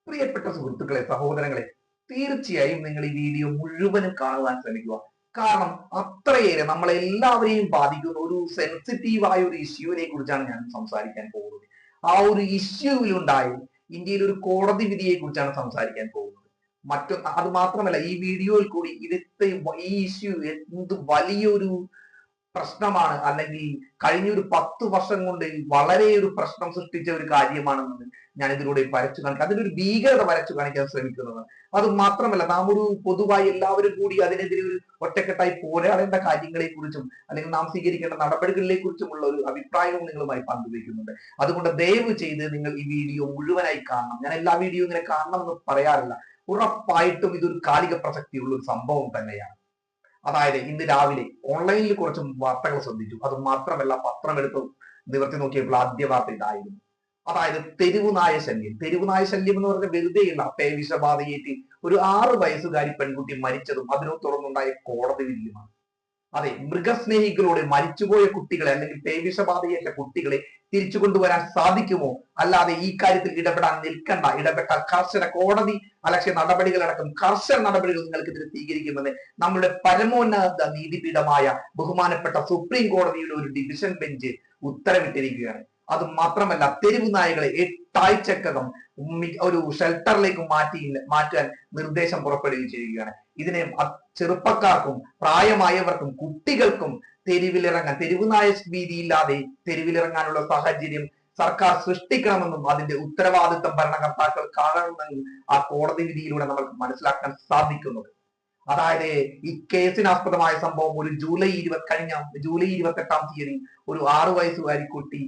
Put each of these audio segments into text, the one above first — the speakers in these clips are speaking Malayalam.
പ്രിയപ്പെട്ട സുഹൃത്തുക്കളെ, സഹോദരങ്ങളെ, തീർച്ചയായും നിങ്ങൾ ഈ വീഡിയോ മുഴുവനും കാണുവാൻ ശ്രമിക്കുക. കാരണം അത്രയേറെ നമ്മളെല്ലാവരെയും ബാധിക്കുന്ന ഒരു സെൻസിറ്റീവായ ഒരു ഇഷ്യൂവിനെ കുറിച്ചാണ് ഞാൻ സംസാരിക്കാൻ പോകുന്നത്. ആ ഒരു ഇഷ്യൂവിലുണ്ടായ ഇന്ത്യയിൽ ഒരു കോടതി വിധിയെ കുറിച്ചാണ് സംസാരിക്കാൻ പോകുന്നത്. അത് മാത്രമല്ല, ഈ വീഡിയോയിൽ കൂടി ഈ ഇഷ്യൂ എന്ത് വലിയൊരു പ്രശ്നമാണ്, അല്ലെങ്കിൽ കഴിഞ്ഞ ഒരു 10 വർഷം കൊണ്ട് വളരെ ഒരു പ്രശ്നം സൃഷ്ടിച്ച ഒരു കാര്യമാണെന്ന് ഞാൻ ഇതിലൂടെ വരച്ചു കാണിക്കാം. അതിനൊരു ഭീകരത വരച്ചു കാണിക്കാൻ ശ്രമിക്കുന്നത്. അത് മാത്രമല്ല, നാം ഒരു പൊതുവായി എല്ലാവരും കൂടി അതിനെതിരെ ഒരു ഒറ്റക്കെട്ടായി പോരാടേണ്ട കാര്യങ്ങളെ കുറിച്ചും അല്ലെങ്കിൽ നാം സ്വീകരിക്കേണ്ട നടപടികളെ കുറിച്ചുമുള്ള ഒരു അഭിപ്രായവും നിങ്ങളുമായി പങ്കുവെക്കുന്നുണ്ട്. അതുകൊണ്ട് ദയവ് ചെയ്ത് നിങ്ങൾ ഈ വീഡിയോ മുഴുവനായി കാണണം. ഞാൻ എല്ലാ വീഡിയോ ഇങ്ങനെ കാണണമെന്ന് പറയാറില്ല. ഉറപ്പായിട്ടും ഇതൊരു കാലിക പ്രസക്തിയുള്ള ഒരു സംഭവം തന്നെയാണ്. അതായത് ഇന്ന് രാവിലെ ഓൺലൈനിൽ കുറച്ച് വാർത്തകൾ ശ്രദ്ധിച്ചു. അത് മാത്രമല്ല, പത്രം എടുത്ത് നിവർത്തി നോക്കിയപ്പോൾ ആദ്യ വാർത്ത ഇതായിരുന്നു. അതായത് തെരുവുനായ ശല്യം എന്ന് പറഞ്ഞാൽ വെറുതെയുള്ള പേവിഷബാധയേറ്റ് ഒരു 6 വയസ്സുകാരി പെൺകുട്ടി മരിച്ചതും അതിനെ തുടർന്നുണ്ടായ കോടതി വിധിയുമാണ്. അതെ, മൃഗസ്നേഹികളോട് മരിച്ചുപോയ കുട്ടികളെ അല്ലെങ്കിൽ പേവിഷബാധയേറ്റ കുട്ടികളെ തിരിച്ചു കൊണ്ടുവരാൻ സാധിക്കുമോ? അല്ലാതെ ഈ കാര്യത്തിൽ ഇടപെട്ടാൽ കർശന കോടതി അലക്ഷ്യ നടപടികളടക്കം കർശന നടപടികൾ നിങ്ങൾക്കെതിരെ സ്വീകരിക്കുമെന്ന് നമ്മുടെ പരമോന്നത നീതിപീഠമായ ബഹുമാനപ്പെട്ട സുപ്രീം കോടതിയുടെ ഒരു ഡിവിഷൻ ബെഞ്ച് ഉത്തരവിട്ടിരിക്കുകയാണ്. അത് മാത്രമല്ല, തെരുവ് നായകളെ 8 ആഴ്ചക്കകം ഒരു ഷെൽട്ടറിലേക്ക് മാറ്റാൻ നിർദ്ദേശം പുറപ്പെടുവിച്ചിരിക്കുകയാണ്. ഇതിനെ ചെറുപ്പക്കാർക്കും പ്രായമായവർക്കും കുട്ടികൾക്കും തെരുവുനായ ഭീതിയില്ലാതെ തെരുവിലിറങ്ങാനുള്ള സാഹചര്യം സർക്കാർ സൃഷ്ടിക്കണമെന്നും അതിന്റെ ഉത്തരവാദിത്വം ഭരണകർത്താക്കൾ കാണണമെന്നും ആ കോടതി വിധിയിലൂടെ നമുക്ക് മനസ്സിലാക്കാൻ സാധിക്കുന്നത്. അതായത് ഈ കേസിനാസ്പദമായ സംഭവം ഒരു കഴിഞ്ഞ ജൂലൈ 28-ാം തീയതി ഒരു 6 വയസ്സുകാരി കുട്ടി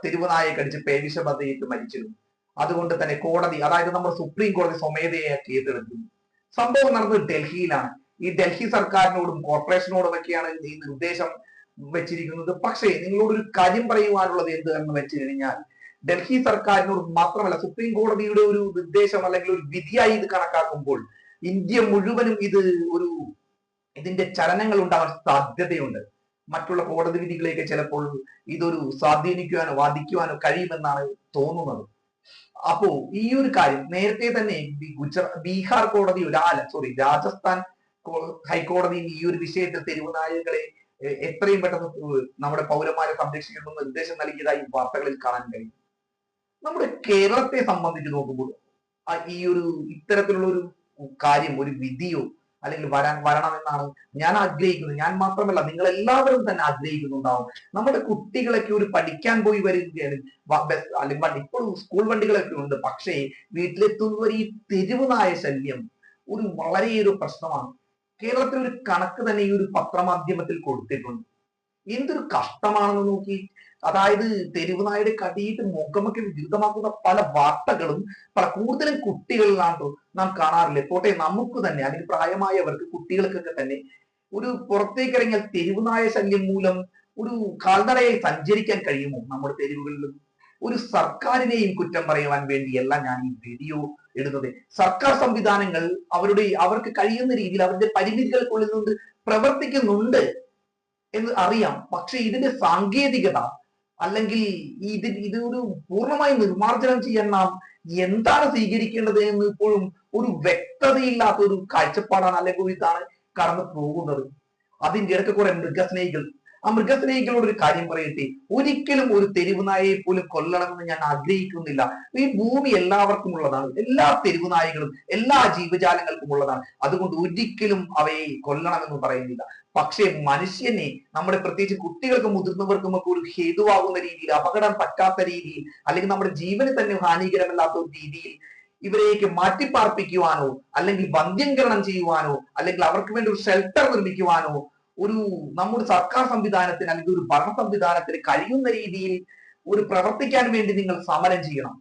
തെരുവുനായെ കടിച്ച് പേവിഷബാധയേറ്റ് മരിച്ചിരുന്നു. അതുകൊണ്ട് തന്നെ കോടതി, അതായത് നമ്മുടെ സുപ്രീം കോടതി സ്വമേധയാ കേസെടുക്കുന്നു. സംഭവം നടന്നത് ഡൽഹിയിലാണ്. ഈ ഡൽഹി സർക്കാരിനോടും കോർപ്പറേഷനോടും ഒക്കെയാണ് ഈ നിർദ്ദേശം വെച്ചിരിക്കുന്നത്. പക്ഷേ നിങ്ങളോട് ഒരു കാര്യം പറയുവാനുള്ളത് എന്തെന്ന് വെച്ച് കഴിഞ്ഞാൽ, ഡൽഹി സർക്കാരിനോട് മാത്രമല്ല, സുപ്രീം കോടതിയുടെ ഒരു നിർദ്ദേശം അല്ലെങ്കിൽ ഒരു വിധിയായി ഇത് കണക്കാക്കുമ്പോൾ ഇന്ത്യ മുഴുവനും ഇതിന്റെ ചലനങ്ങൾ ഉണ്ടാകാൻ സാധ്യതയുണ്ട്. മറ്റുള്ള കോടതി വിധികളെയൊക്കെ ചിലപ്പോൾ ഇതൊരു സ്വാധീനിക്കുവാനോ വാദിക്കുവാനോ കഴിയുമെന്നാണ് തോന്നുന്നത്. അപ്പോ ഈ ഒരു കാര്യം നേരത്തെ തന്നെ ബീഹാർ കോടതി രാജസ്ഥാൻ ഹൈക്കോടതിയും ഈ ഒരു വിഷയത്തിൽ തെരുവുനായകളെ എത്രയും പെട്ടെന്ന് നമ്മുടെ പൗരന്മാരെ സംരക്ഷിക്കണമെന്ന് നിർദ്ദേശം നൽകിയതായി വാർത്തകളിൽ കാണാൻ കഴിയും. നമ്മുടെ കേരളത്തെ സംബന്ധിച്ച് നോക്കുമ്പോൾ ഈ ഇത്തരത്തിലുള്ള ഒരു കാര്യം, ഒരു വിധിയോ അല്ലെങ്കിൽ വരണമെന്നാണ് ഞാൻ ആഗ്രഹിക്കുന്നത്. ഞാൻ മാത്രമല്ല, നിങ്ങൾ എല്ലാവരും തന്നെ ആഗ്രഹിക്കുന്നുണ്ടാവും. നമ്മുടെ കുട്ടികളൊക്കെ ഒരു പഠിക്കാൻ പോയി വരികയാണ്, അല്ലെങ്കിൽ ഇപ്പോൾ സ്കൂൾ വണ്ടികളൊക്കെ ഉണ്ട്. പക്ഷേ വീട്ടിലെത്തുന്നവർ ഈ തെരുവുനായ ശല്യം വളരെയൊരു പ്രശ്നമാണ്. കേരളത്തിൽ ഒരു കണക്ക് തന്നെ ഈ ഒരു പത്രമാധ്യമത്തിൽ കൊടുത്തിട്ടുണ്ട്. എന്തൊരു കഷ്ടമാണെന്ന് നോക്കി. അതായത് തെരുവുനായുടെ കടിയിട്ട് മുഖമൊക്കെ വികൃതമാക്കുന്ന പല വാർത്തകളും കൂടുതലും കുട്ടികളിലാണോ നാം കാണാറില്ലേ. പോട്ടെ, നമുക്ക് തന്നെ അല്ലെങ്കിൽ പ്രായമായവർക്ക്, കുട്ടികൾക്കൊക്കെ തന്നെ പുറത്തേക്ക് ഇറങ്ങിയാൽ തെരുവുനായ ശല്യം മൂലം കാൽനടയായി സഞ്ചരിക്കാൻ കഴിയുമോ നമ്മുടെ തെരുവുകളിലും? സർക്കാരിനെയും കുറ്റം പറയുവാൻ വേണ്ടിയല്ല ഞാൻ ഈ വീഡിയോ ഇടുന്നത്. സർക്കാർ സംവിധാനങ്ങൾ അവർക്ക് കഴിയുന്ന രീതിയിൽ അവരുടെ പരിമിതികൾക്കുള്ളിൽ നിന്ന് പ്രവർത്തിക്കുന്നുണ്ട് എന്ന് അറിയാം. പക്ഷെ ഇതിന്റെ സാങ്കേതികത അല്ലെങ്കിൽ ഇതൊരു പൂർണ്ണമായി നിർമ്മാർജ്ജനം ചെയ്യാൻ നാം എന്താണ് സ്വീകരിക്കേണ്ടത് എന്ന് ഇപ്പോഴും ഒരു വ്യക്തതയില്ലാത്ത ഒരു കാഴ്ചപ്പാടാണ്, അല്ലെങ്കിൽ ഇതാണ് കടന്നു പോകുന്നത്. അതിന്റെ ഇടയ്ക്ക് കുറെ മൃഗസ്നേഹികൾ, ആ മൃഗസ്നേഹികളോട് ഒരു കാര്യം പറയട്ടെ, ഒരിക്കലും ഒരു തെരുവുനായയെ പോലും കൊല്ലണമെന്ന് ഞാൻ ആഗ്രഹിക്കുന്നില്ല. ഈ ഭൂമി എല്ലാവർക്കും ഉള്ളതാണ്. എല്ലാ തെരുവുനായകളും എല്ലാ ജീവജാലങ്ങൾക്കും ഉള്ളതാണ്. അതുകൊണ്ട് ഒരിക്കലും അവയെ കൊല്ലണമെന്ന് പറയുന്നില്ല. പക്ഷേ മനുഷ്യനെ, നമ്മുടെ പ്രത്യേകിച്ച് കുട്ടികൾക്കും മുതിർന്നവർക്കും ഒക്കെ ഒരു ഹേതുവാകുന്ന രീതിയിൽ, അപകടം പറ്റാത്ത രീതിയിൽ, അല്ലെങ്കിൽ നമ്മുടെ ജീവന് തന്നെ ഹാനികരമല്ലാത്ത ഒരു രീതിയിൽ ഇവരെയൊക്കെ മാറ്റിപ്പാർപ്പിക്കുവാനോ അല്ലെങ്കിൽ വന്ധ്യംകരണം ചെയ്യുവാനോ അല്ലെങ്കിൽ അവർക്ക് വേണ്ടി ഒരു ഷെൽട്ടർ നിർമ്മിക്കുവാനോ നമ്മുടെ സർക്കാർ സംവിധാനത്തിന് അല്ലെങ്കിൽ ഒരു ഭരണ സംവിധാനത്തിന് കഴിയുന്ന രീതിയിൽ പ്രവർത്തിക്കാൻ വേണ്ടി നിങ്ങൾ സമരം ചെയ്യണം.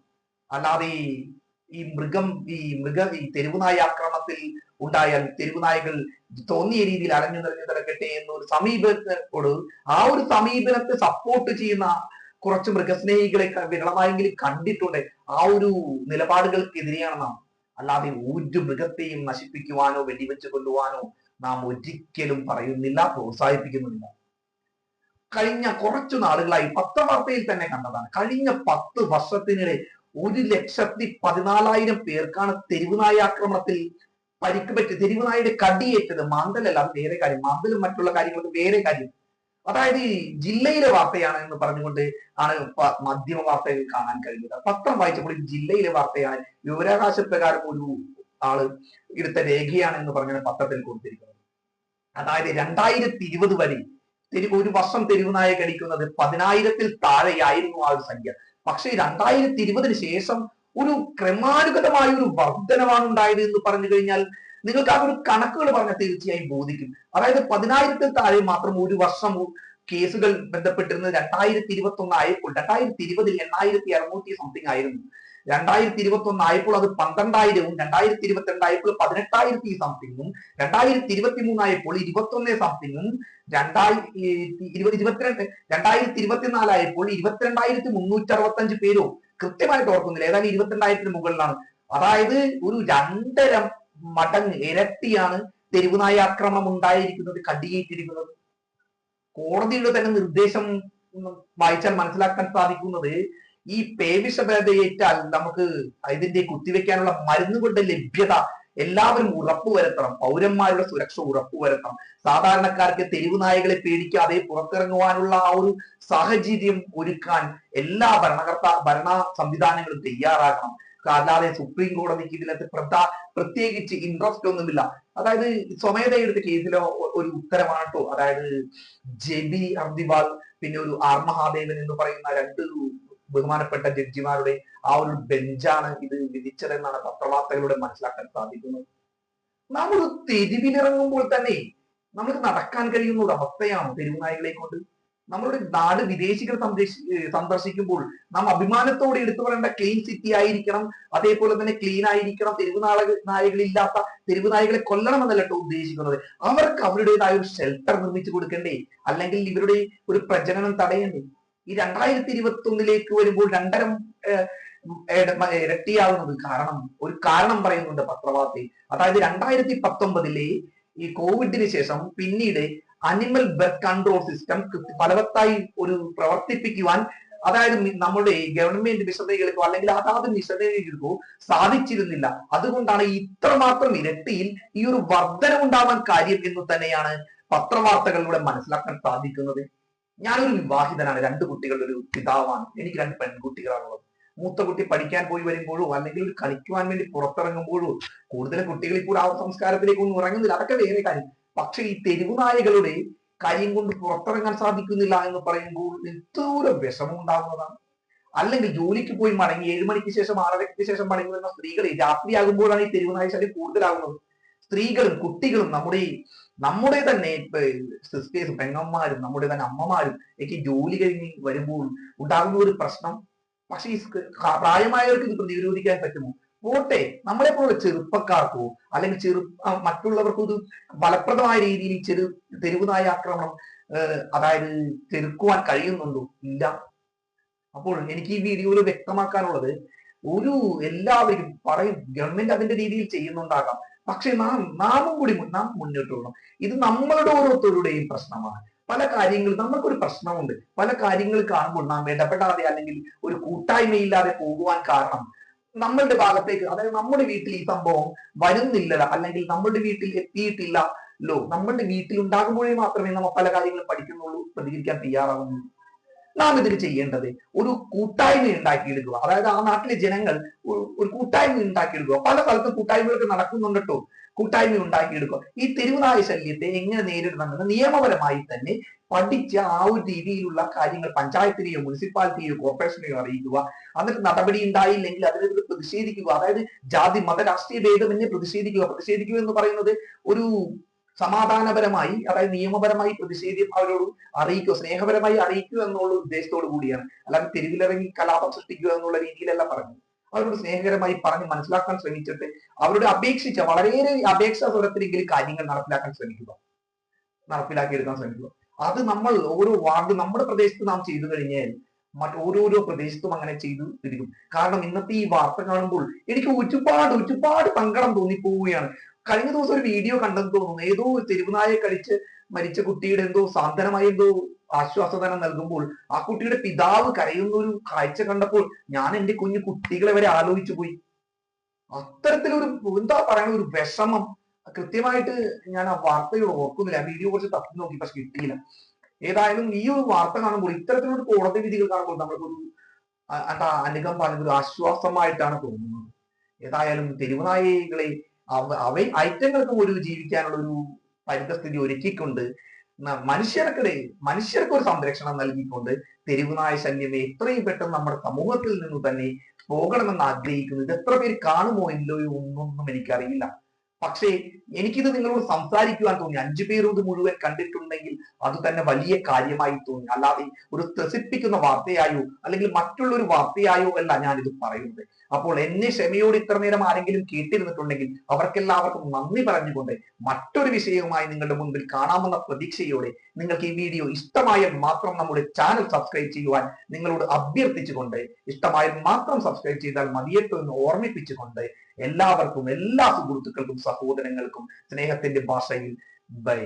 അല്ലാതെ ഈ തെരുവുനായ ആക്രമണത്തിൽ ഉണ്ടായാൽ തെരുവുനായകൾ തോന്നിയ രീതിയിൽ അലഞ്ഞു നിറഞ്ഞു കിടക്കട്ടെ എന്നൊരു സമീപനത്തോട്, ആ ഒരു സമീപനത്തെ സപ്പോർട്ട് ചെയ്യുന്ന കുറച്ച് മൃഗസ്നേഹികളെ വിരളമായെങ്കിലും കണ്ടിട്ടുണ്ട്. ആ നിലപാടുകൾക്കെതിരെയാണ് നാം. അല്ലാതെ ഒരു മൃഗത്തെയും നശിപ്പിക്കുവാനോ വെടിവെച്ച് കൊല്ലുവാനോ നാം ഒരിക്കലും പറയുന്നില്ല, പ്രോത്സാഹിപ്പിക്കുന്നില്ല. കഴിഞ്ഞ കുറച്ചു നാളുകളായി പത്രവാർത്തയിൽ തന്നെ കണ്ടതാണ്. കഴിഞ്ഞ 10 വർഷത്തിനിടെ 1,14,000 പേർക്കാണ് തെരുവുനായ ആക്രമണത്തിൽ പരിക്ക് പറ്റി, തെരുവുനായുടെ കടിയേറ്റത്. മാന്തലല്ല, അത് വേറെ കാര്യം. മാന്തലും മറ്റുള്ള കാര്യങ്ങളൊക്കെ വേറെ കാര്യം. അതായത് ഈ ജില്ലയിലെ വാർത്തയാണ് എന്ന് പറഞ്ഞുകൊണ്ട് ആണ് മാധ്യമ വാർത്തകൾ കാണാൻ കഴിയുന്നത്. പത്രം വായിച്ചപ്പോൾ ജില്ലയിലെ വാർത്തയാണ്, വിവരാവകാശ പ്രകാരം ഒരു ആള് എടുത്ത രേഖയാണ് എന്ന് പറഞ്ഞാണ് പത്രത്തിൽ കൊടുത്തിരിക്കുന്നത്. അതായത് 2020 വരെ ഒരു വർഷം തെരുവുനായ കടിക്കുന്നത് 10,000-ൽ താഴെയായിരുന്നു ആ ഒരു സംഖ്യ. പക്ഷേ 2020 ശേഷം ഒരു ക്രമാനുഗതമായ ഒരു വർധനമാണ് ഉണ്ടായത് എന്ന് പറഞ്ഞു കഴിഞ്ഞാൽ നിങ്ങൾക്ക് ആ ഒരു കണക്കുകൾ പറഞ്ഞാൽ തീർച്ചയായും ബോധിക്കും. അതായത് 10,000-ൽ താഴെ മാത്രം ഒരു വർഷം കേസുകൾ ബന്ധപ്പെട്ടിരുന്നത് 2021 ആയപ്പോൾ 2020 8,600 സംതിങ് ആയിരുന്നു. 2021 ആയപ്പോൾ അത് 12,000-ഉം 2022 ആയപ്പോൾ 18,000 സംതിങ്ങും 2023 ആയപ്പോൾ 21 സംതിങ്ങും 2024 ആയപ്പോൾ 22,365 പേരോ കൃത്യമായിട്ട് ഓർക്കുന്നില്ല, ഏതായാലും 22,000-ന് മുകളിലാണ്. അതായത് ഒരു 2.5 മടങ്ങ് ഇരട്ടിയാണ് തെരുവുനായ ആക്രമണം ഉണ്ടായിരിക്കുന്നത്, കടിയേറ്റിരിക്കുന്നത്. കോടതിയുടെ തന്നെ നിർദ്ദേശം വായിച്ചാൽ മനസ്സിലാക്കാൻ സാധിക്കുന്നത്, ഈ പേവിഷബാധയേറ്റാൽ നമുക്ക് ഇതിന്റെ കുത്തിവെക്കാനുള്ള മരുന്നുകളുടെ ലഭ്യത എല്ലാവരും ഉറപ്പുവരുത്തണം. പൗരന്മാരുടെ സുരക്ഷ ഉറപ്പുവരുത്തണം. സാധാരണക്കാർക്ക് തെരുവുനായകളെ പേടിക്കാതെ പുറത്തിറങ്ങുവാനുള്ള ആ ഒരു സാഹചര്യം ഒരുക്കാൻ എല്ലാ ഭരണ സംവിധാനങ്ങളും തയ്യാറാകണം. അല്ലാതെ സുപ്രീം കോടതിക്ക് ഇതിനകത്ത് പ്രത്യേകിച്ച് ഇൻട്രസ്റ്റ് ഒന്നുമില്ല. അതായത് സ്വമേധയെടുത്ത കേസിലോ ഒരു ഉത്തരമാണ് കേട്ടോ. അതായത് ജെബി അർദിവാൾ പിന്നെ ഒരു ആർ മഹാദേവൻ എന്ന് പറയുന്ന 2 ബഹുമാനപ്പെട്ട ജഡ്ജിമാരുടെ ആ ഒരു ബെഞ്ചാണ് ഇത് വിധിച്ചതെന്നാണ് പത്രവാർത്തകളിലൂടെ മനസ്സിലാക്കാൻ സാധിക്കുന്നത്. നമ്മൾ തെരുവിലിറങ്ങുമ്പോൾ തന്നെ നമുക്ക് നടക്കാൻ കഴിയുന്ന ഒരു അവസ്ഥയാണ് തെരുവുനായകളെ കൊണ്ട്. നമ്മളുടെ നാട് വിദേശികൾ സന്ദർശിക്കുമ്പോൾ നാം അഭിമാനത്തോടെ എടുത്തു പറയേണ്ട ക്ലീൻ സിറ്റി ആയിരിക്കണം, അതേപോലെ തന്നെ ക്ലീൻ ആയിരിക്കണം, നായകളില്ലാത്ത തെരുവുനായകളെ കൊല്ലണമെന്നല്ല കേട്ടോ ഉദ്ദേശിക്കുന്നത്. അവർക്ക് അവരുടേതായ ഒരു ഷെൽട്ടർ നിർമ്മിച്ചു കൊടുക്കണ്ടേ, അല്ലെങ്കിൽ ഇവരുടെ ഒരു പ്രജനനം തടയണ്ടേ? ഈ 2021 വരുമ്പോൾ 2.5 ഇരട്ടിയാവുന്നത് ഒരു കാരണം പറയുന്നുണ്ട് പത്രവാർത്തയിൽ. അതായത് 2019 ഈ കോവിഡിന് ശേഷം പിന്നീട് അനിമൽ ബർത്ത് കൺട്രോൾ സിസ്റ്റം ഫലവത്തായി ഒരു പ്രവർത്തിപ്പിക്കുവാൻ, അതായത് നമ്മുടെ ഗവൺമെന്റ് മിഷനറികൾക്കോ അല്ലെങ്കിൽ അതാത് മിഷനറികൾക്കോ സാധിച്ചിരുന്നില്ല. അതുകൊണ്ടാണ് ഇത്രമാത്രം ഇരട്ടിയിൽ ഈ ഒരു വർധന ഉണ്ടാവാൻ കാര്യം എന്ന് തന്നെയാണ് പത്രവാർത്തകളിലൂടെ മനസ്സിലാക്കാൻ സാധിക്കുന്നത്. ഞാനൊരു വിവാഹിതനാണ്, 2 കുട്ടികളുടെ ഒരു പിതാവാണ്. എനിക്ക് 2 പെൺകുട്ടികളാണുള്ളത്. മൂത്ത കുട്ടി പഠിക്കാൻ പോയി വരുമ്പോഴോ അല്ലെങ്കിൽ കളിക്കുവാൻ വേണ്ടി പുറത്തിറങ്ങുമ്പോഴോ കൂടുതൽ കുട്ടികൾ ഇപ്പോൾ ആ സംസ്കാരത്തിലേക്ക് ഒന്നും ഇറങ്ങുന്നില്ല, അതൊക്കെ വേറെ കാര്യം. പക്ഷെ ഈ തെരുവുനായകളുടെ കാര്യം കൊണ്ട് പുറത്തിറങ്ങാൻ സാധിക്കുന്നില്ല എന്ന് പറയുമ്പോൾ എന്തോരം വിഷമം ഉണ്ടാകുന്നതാണ്. അല്ലെങ്കിൽ ജോലിക്ക് പോയി മടങ്ങി 7 മണിക്ക് ശേഷം 6:30-ക്ക് ശേഷം മടങ്ങി വരുന്ന സ്ത്രീകളെ രാത്രിയാകുമ്പോഴാണ് ഈ തെരുവുനായ ശല്യം കൂടുതലാകുന്നത്. സ്ത്രീകളും കുട്ടികളും നമ്മുടെ തന്നെ സിസ്റ്റേഴ്സും പെങ്ങന്മാരും നമ്മുടെ തന്നെ അമ്മമാരും ഒക്കെ ജോലി കഴിഞ്ഞ് വരുമ്പോൾ ഉണ്ടാകുന്ന ഒരു പ്രശ്നം. പക്ഷെ ഈ പ്രായമായവർക്ക് ഇത് പ്രതിരോധിക്കാൻ പറ്റുമോ? പോട്ടെ, നമ്മളെ പോലുള്ള ചെറുപ്പക്കാർക്കോ അല്ലെങ്കിൽ മറ്റുള്ളവർക്കോ ഇത് ഫലപ്രദമായ രീതിയിൽ തെരുവുനായ ആക്രമണം അതായത് ചെറുക്കുവാൻ കഴിയുന്നുണ്ടോ? ഇല്ല. അപ്പോൾ എനിക്ക് ഈ വീഡിയോയിൽ വ്യക്തമാക്കാനുള്ളത്, എല്ലാവരും പറയും ഗവൺമെന്റ് അതിന്റെ രീതിയിൽ ചെയ്യുന്നുണ്ടാകാം, പക്ഷെ നാം മുന്നോട്ട് പോകണം. ഇത് നമ്മളുടെ ഓരോരുത്തരുടെയും പ്രശ്നമാണ്. പല കാര്യങ്ങളും നമ്മൾക്കൊരു പ്രശ്നമുണ്ട്, പല കാര്യങ്ങൾ കാണുമ്പോൾ നാം ഇടപെടാതെ അല്ലെങ്കിൽ ഒരു കൂട്ടായ്മയില്ലാതെ പോകുവാൻ കാരണം നമ്മളുടെ ഭാഗത്തേക്ക്, അതായത് നമ്മുടെ വീട്ടിൽ ഈ സംഭവം വരുന്നില്ല അല്ലെങ്കിൽ നമ്മളുടെ വീട്ടിൽ എത്തിയിട്ടില്ലല്ലോ. നമ്മളുടെ വീട്ടിൽ ഉണ്ടാകുമ്പോഴേ മാത്രമേ നമ്മൾ പല കാര്യങ്ങളും പഠിക്കുന്നുള്ളൂ, പ്രതികരിക്കാൻ തയ്യാറാകുന്നുള്ളൂ. നാം ഇതിന് ചെയ്യേണ്ടത് ഒരു കൂട്ടായ്മ ഉണ്ടാക്കിയെടുക്കുക. അതായത് ആ നാട്ടിലെ ജനങ്ങൾ ഒരു കൂട്ടായ്മ ഉണ്ടാക്കിയെടുക്കുക. പല സ്ഥലത്തും കൂട്ടായ്മകളൊക്കെ നടക്കുന്നുണ്ട് കേട്ടോ. കൂട്ടായ്മ ഉണ്ടാക്കിയെടുക്കുക. ഈ തെരുവുനായ ശല്യത്തെ എങ്ങനെ നേരിടണമെന്ന് നിയമപരമായി തന്നെ പഠിച്ച ആ ഒരു രീതിയിലുള്ള കാര്യങ്ങൾ പഞ്ചായത്തിനെയോ മുനിസിപ്പാലിറ്റിയോ കോർപ്പറേഷനെയോ അറിയിക്കുക. എന്നിട്ട് നടപടി ഉണ്ടായില്ലെങ്കിൽ അതിനെതിരെ പ്രതിഷേധിക്കുക. അതായത് ജാതി മത രാഷ്ട്രീയ ഭേദമന്യേ പ്രതിഷേധിക്കുക എന്ന് പറയുന്നത് ഒരു സമാധാനപരമായി, അതായത് നിയമപരമായി പ്രതിഷേധം അവരോട് അറിയിക്കുക, സ്നേഹപരമായി അറിയിക്കുക എന്നുള്ള ഉദ്ദേശത്തോടു കൂടിയാണ്. അല്ലാതെ തെരുവിലിറങ്ങി കലാപം സൃഷ്ടിക്കുക എന്നുള്ള രീതിയിലല്ല പറഞ്ഞു. അവരോട് സ്നേഹകരമായി പറഞ്ഞ് മനസ്സിലാക്കാൻ ശ്രമിച്ചിട്ട് അവരോട് വളരെയേറെ അപേക്ഷാ സ്വരത്തിലെങ്കിലും കാര്യങ്ങൾ നടപ്പിലാക്കിയെടുക്കാൻ ശ്രമിക്കുക. അത് നമ്മൾ ഓരോ വാർഡ് നമ്മുടെ പ്രദേശത്ത് നാം ചെയ്തു കഴിഞ്ഞാൽ ഓരോരോ പ്രദേശത്തും അങ്ങനെ ചെയ്തു തിരിക്കും. കാരണം ഇന്നത്തെ ഈ വാർത്ത കാണുമ്പോൾ എനിക്ക് ഒരുപാട് സങ്കടം തോന്നിപ്പോവുകയാണ്. കഴിഞ്ഞ ദിവസം ഒരു വീഡിയോ കണ്ടെന്ന് തോന്നുന്നു, ഏതോ തെരുവുനായെ കടിച്ച് മരിച്ച കുട്ടിയുടെ എന്തോ സാന്ത്വനമായി എന്തോ ആശ്വാസധനം നൽകുമ്പോൾ ആ കുട്ടിയുടെ പിതാവ് കരയുന്ന ഒരു കാഴ്ച കണ്ടപ്പോൾ ഞാൻ എന്റെ കുഞ്ഞു കുട്ടികളെ വരെ ആലോചിച്ചു പോയി. അത്തരത്തിലൊരു എന്താ പറയുന്ന ഒരു വിഷമം. കൃത്യമായിട്ട് ഞാൻ ആ വാർത്തയോട് ഓർക്കുന്നില്ല, ആ വീഡിയോ കുറച്ച് തപ്പി നോക്കി പക്ഷെ കിട്ടിയില്ല. ഏതായാലും ഈ ഒരു വാർത്ത കാണുമ്പോൾ, ഇത്തരത്തിലൊരു കോടതി വിധികൾ കാണുമ്പോൾ നമ്മൾക്കൊരു എന്താ അനുകമ്പ അല്ലെങ്കിൽ ഒരു ആശ്വാസമായിട്ടാണ് തോന്നുന്നത്. ഏതായാലും തെരുവുനായകളെ ഐറ്റങ്ങൾക്കും ഒരു ജീവിക്കാനുള്ള ഒരു പരിതസ്ഥിതി ഒരുക്കിക്കൊണ്ട് മനുഷ്യർക്ക് ഒരു സംരക്ഷണം നൽകിക്കൊണ്ട് തെരുവുനായ ശല്യം എത്രയും പെട്ടെന്ന് നമ്മുടെ സമൂഹത്തിൽ നിന്ന് തന്നെ പോകണമെന്ന് ആഗ്രഹിക്കുന്നു. ഇത് എത്ര പേര് കാണുമോ ഇല്ലയോ ഒന്നൊന്നും എനിക്കറിയില്ല. പക്ഷേ എനിക്കിത് നിങ്ങളോട് സംസാരിക്കുവാൻ തോന്നി. 5 പേരും ഇത് മുഴുവൻ കണ്ടിട്ടുണ്ടെങ്കിൽ അത് തന്നെ വലിയ കാര്യമായി തോന്നി. അല്ലാതെ ഒരു ത്രസിപ്പിക്കുന്ന വാർത്തയായോ അല്ലെങ്കിൽ മറ്റുള്ളൊരു വാർത്തയായോ അല്ല ഞാനിത് പറയുന്നത്. അപ്പോൾ എന്നെ ക്ഷമയോട് ഇത്ര നേരം ആരെങ്കിലും കേട്ടിരുന്നിട്ടുണ്ടെങ്കിൽ അവർക്കെല്ലാവർക്കും നന്ദി പറഞ്ഞുകൊണ്ട് മറ്റൊരു വിഷയവുമായി നിങ്ങളുടെ മുൻപിൽ കാണാമെന്ന പ്രതീക്ഷയോടെ നിങ്ങൾക്ക് ഈ വീഡിയോ ഇഷ്ടമായാൽ മാത്രം നമ്മുടെ ചാനൽ സബ്സ്ക്രൈബ് ചെയ്യുവാൻ നിങ്ങളോട് അഭ്യർത്ഥിച്ചുകൊണ്ട്, ഇഷ്ടമായാൽ മാത്രം സബ്സ്ക്രൈബ് ചെയ്താൽ മതിയട്ടോ എന്ന് ഓർമ്മിപ്പിച്ചുകൊണ്ട് എല്ലാവർക്കും, എല്ലാ സുഹൃത്തുക്കൾക്കും സഹോദരങ്ങൾക്കും സ്നേഹത്തിന്റെ ഭാഷയിൽ ബൈ.